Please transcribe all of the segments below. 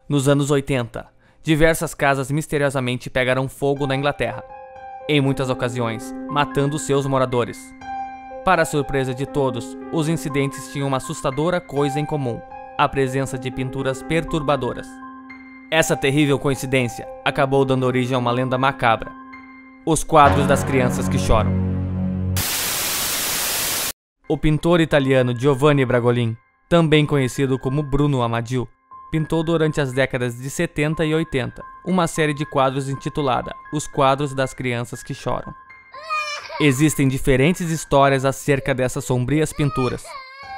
Nos anos 80, diversas casas misteriosamente pegaram fogo na Inglaterra, em muitas ocasiões, matando seus moradores. Para a surpresa de todos, os incidentes tinham uma assustadora coisa em comum: a presença de pinturas perturbadoras. Essa terrível coincidência acabou dando origem a uma lenda macabra: os quadros das crianças que choram. O pintor italiano Giovanni Bragolin, também conhecido como Bruno Amadil, pintou durante as décadas de 70 e 80 uma série de quadros intitulada Os Quadros das Crianças que Choram. Existem diferentes histórias acerca dessas sombrias pinturas.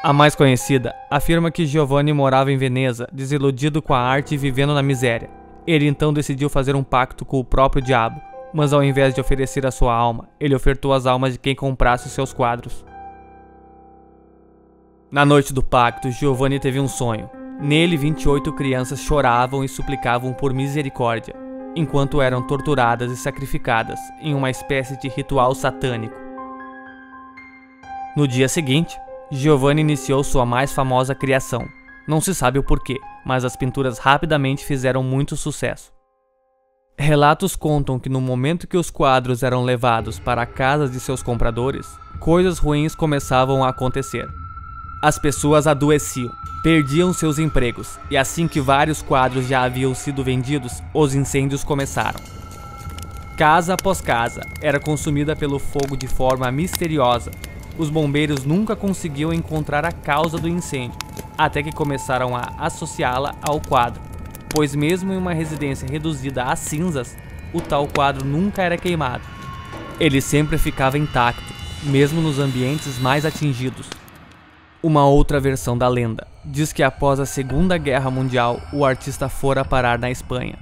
A mais conhecida afirma que Giovanni morava em Veneza, desiludido com a arte e vivendo na miséria. Ele então decidiu fazer um pacto com o próprio diabo, mas ao invés de oferecer a sua alma, ele ofertou as almas de quem comprasse os seus quadros. Na noite do pacto, Giovanni teve um sonho. Nele, 28 crianças choravam e suplicavam por misericórdia, enquanto eram torturadas e sacrificadas em uma espécie de ritual satânico. No dia seguinte, Giovanni iniciou sua mais famosa criação. Não se sabe o porquê, mas as pinturas rapidamente fizeram muito sucesso. Relatos contam que no momento que os quadros eram levados para a casa de seus compradores, coisas ruins começavam a acontecer. As pessoas adoeciam, perdiam seus empregos, e assim que vários quadros já haviam sido vendidos, os incêndios começaram. Casa após casa era consumida pelo fogo de forma misteriosa. Os bombeiros nunca conseguiam encontrar a causa do incêndio, até que começaram a associá-la ao quadro, pois mesmo em uma residência reduzida a cinzas, o tal quadro nunca era queimado. Ele sempre ficava intacto, mesmo nos ambientes mais atingidos. Uma outra versão da lenda diz que após a Segunda Guerra Mundial, o artista fora parar na Espanha.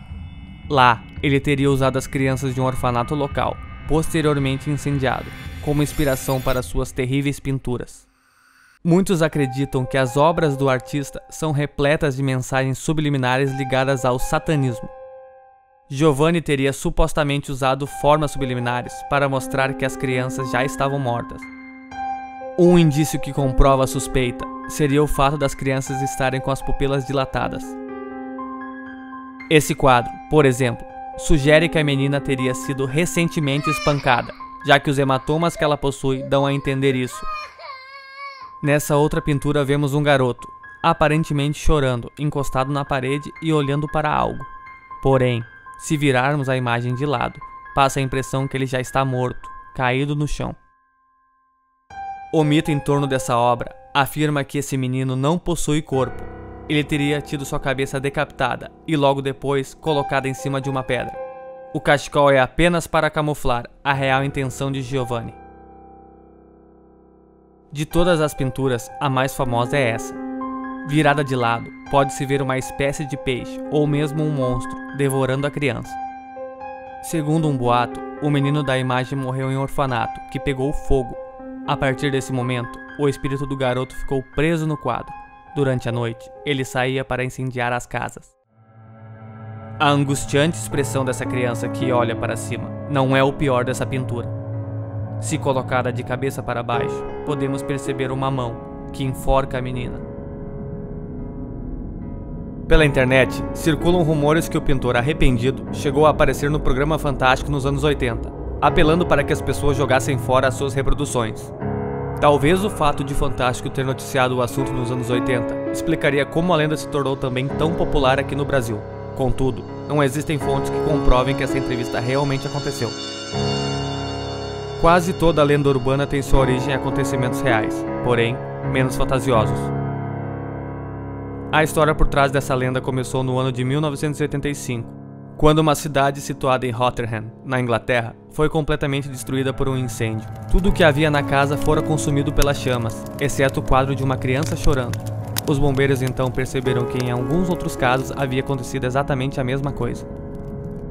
Lá, ele teria usado as crianças de um orfanato local, posteriormente incendiado, como inspiração para suas terríveis pinturas. Muitos acreditam que as obras do artista são repletas de mensagens subliminares ligadas ao satanismo. Giovanni teria supostamente usado formas subliminares para mostrar que as crianças já estavam mortas. Um indício que comprova a suspeita seria o fato das crianças estarem com as pupilas dilatadas. Esse quadro, por exemplo, sugere que a menina teria sido recentemente espancada, já que os hematomas que ela possui dão a entender isso. Nessa outra pintura vemos um garoto, aparentemente chorando, encostado na parede e olhando para algo. Porém, se virarmos a imagem de lado, passa a impressão que ele já está morto, caído no chão. O mito em torno dessa obra afirma que esse menino não possui corpo. Ele teria tido sua cabeça decapitada e logo depois colocada em cima de uma pedra. O cachecol é apenas para camuflar a real intenção de Giovanni. De todas as pinturas, a mais famosa é essa. Virada de lado, pode-se ver uma espécie de peixe ou mesmo um monstro devorando a criança. Segundo um boato, o menino da imagem morreu em um orfanato que pegou fogo. A partir desse momento, o espírito do garoto ficou preso no quadro. Durante a noite, ele saía para incendiar as casas. A angustiante expressão dessa criança que olha para cima não é o pior dessa pintura. Se colocada de cabeça para baixo, podemos perceber uma mão que enforca a menina. Pela internet, circulam rumores que o pintor arrependido chegou a aparecer no programa Fantástico nos anos 80. Apelando para que as pessoas jogassem fora as suas reproduções. Talvez o fato de Fantástico ter noticiado o assunto nos anos 80 explicaria como a lenda se tornou também tão popular aqui no Brasil. Contudo, não existem fontes que comprovem que essa entrevista realmente aconteceu. Quase toda a lenda urbana tem sua origem em acontecimentos reais, porém, menos fantasiosos. A história por trás dessa lenda começou no ano de 1985, quando uma cidade situada em Rotherham, na Inglaterra, foi completamente destruída por um incêndio. Tudo o que havia na casa fora consumido pelas chamas, exceto o quadro de uma criança chorando. Os bombeiros então perceberam que em alguns outros casos havia acontecido exatamente a mesma coisa.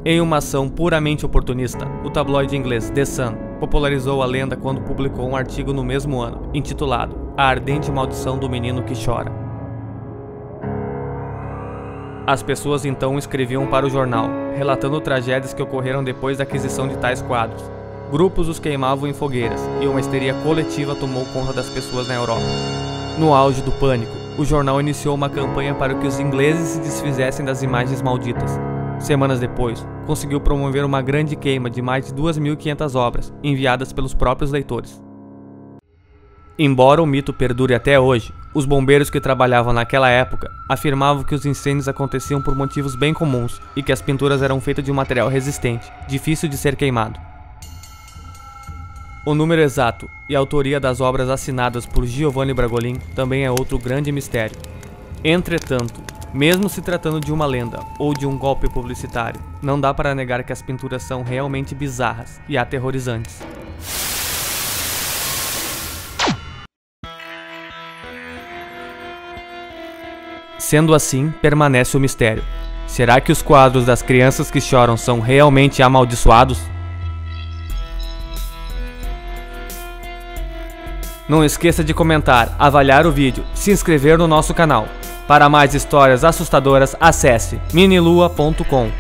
Em uma ação puramente oportunista, o tabloide inglês The Sun popularizou a lenda quando publicou um artigo no mesmo ano, intitulado A Ardente Maldição do Menino que Chora. As pessoas então escreviam para o jornal, relatando tragédias que ocorreram depois da aquisição de tais quadros. Grupos os queimavam em fogueiras, e uma histeria coletiva tomou conta das pessoas na Europa. No auge do pânico, o jornal iniciou uma campanha para que os ingleses se desfizessem das imagens malditas. Semanas depois, conseguiu promover uma grande queima de mais de 2.500 obras, enviadas pelos próprios leitores. Embora o mito perdure até hoje, os bombeiros que trabalhavam naquela época afirmavam que os incêndios aconteciam por motivos bem comuns e que as pinturas eram feitas de um material resistente, difícil de ser queimado. O número exato e a autoria das obras assinadas por Giovanni Bragolin também é outro grande mistério. Entretanto, mesmo se tratando de uma lenda ou de um golpe publicitário, não dá para negar que as pinturas são realmente bizarras e aterrorizantes. Sendo assim, permanece o mistério. Será que os quadros das crianças que choram são realmente amaldiçoados? Não esqueça de comentar, avaliar o vídeo, se inscrever no nosso canal. Para mais histórias assustadoras, acesse minilua.com.